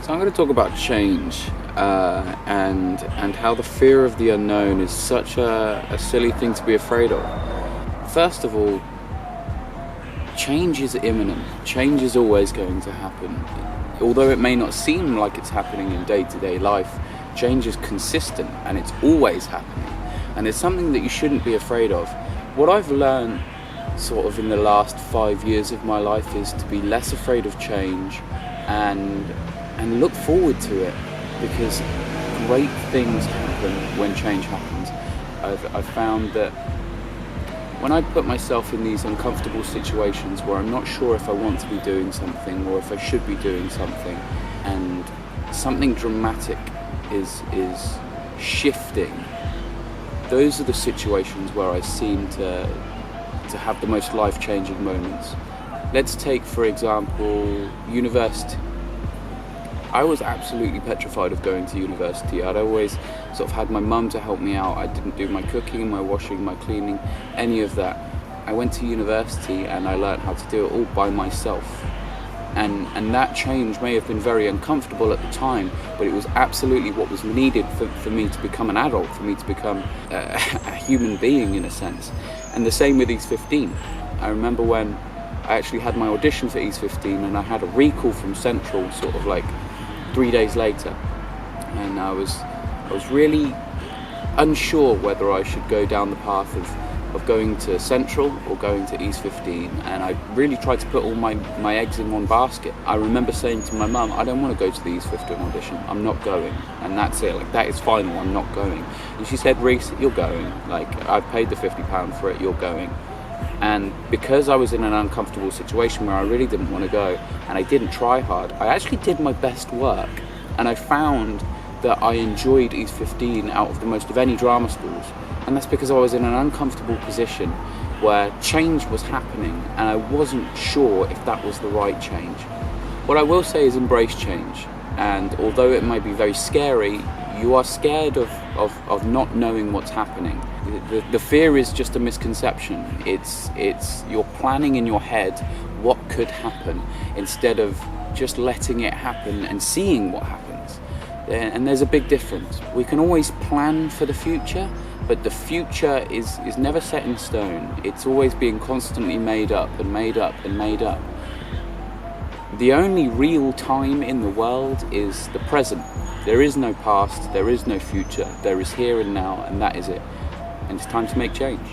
So I'm going to talk about change and how the fear of the unknown is such a silly thing to be afraid of. First of all, change is imminent. Change is always going to happen. Although it may not seem like it's happening in day-to-day life, change is consistent and it's always happening. And it's something that you shouldn't be afraid of. What I've learned sort of in the last 5 years of my life is to be less afraid of change and look forward to it, because great things happen when change happens. I've found that when I put myself in these uncomfortable situations where I'm not sure if I want to be doing something or if I should be doing something, and something dramatic is shifting, those are the situations where I seem to have the most life-changing moments. Let's take, for example, university. I was absolutely petrified of going to university. I'd always sort of had my mum to help me out. I didn't do my cooking, my washing, my cleaning, any of that. I went to university and I learned how to do it all by myself. And that change may have been very uncomfortable at the time, but it was absolutely what was needed for me to become an adult, for me to become a human being in a sense. And the same with East 15. I remember when I actually had my audition for East 15 and I had a recall from Central sort of like 3 days later, and I was really unsure whether I should go down the path of going to Central or going to East 15, and I really tried to put all my eggs in one basket. I remember saying to my mum, I don't want to go to the East 15 audition, I'm not going, and that's it, like that is final, I'm not going. And she said, Reese, you're going, like I've paid the £50 for it, you're going. And because I was in an uncomfortable situation where I really didn't want to go and I didn't try hard, I actually did my best work, and I found that I enjoyed East 15 out of the most of any drama schools. And that's because I was in an uncomfortable position where change was happening and I wasn't sure if that was the right change. What I will say is embrace change, and although it might be very scary, you are scared of not knowing what's happening. The fear is just a misconception. It's you're planning in your head what could happen instead of just letting it happen and seeing what happens. And there's a big difference. We can always plan for the future, but the future is never set in stone. It's always being constantly made up and made up and made up. The only real time in the world is the present. There is no past, there is no future, there is here and now, and that is it. And it's time to make change.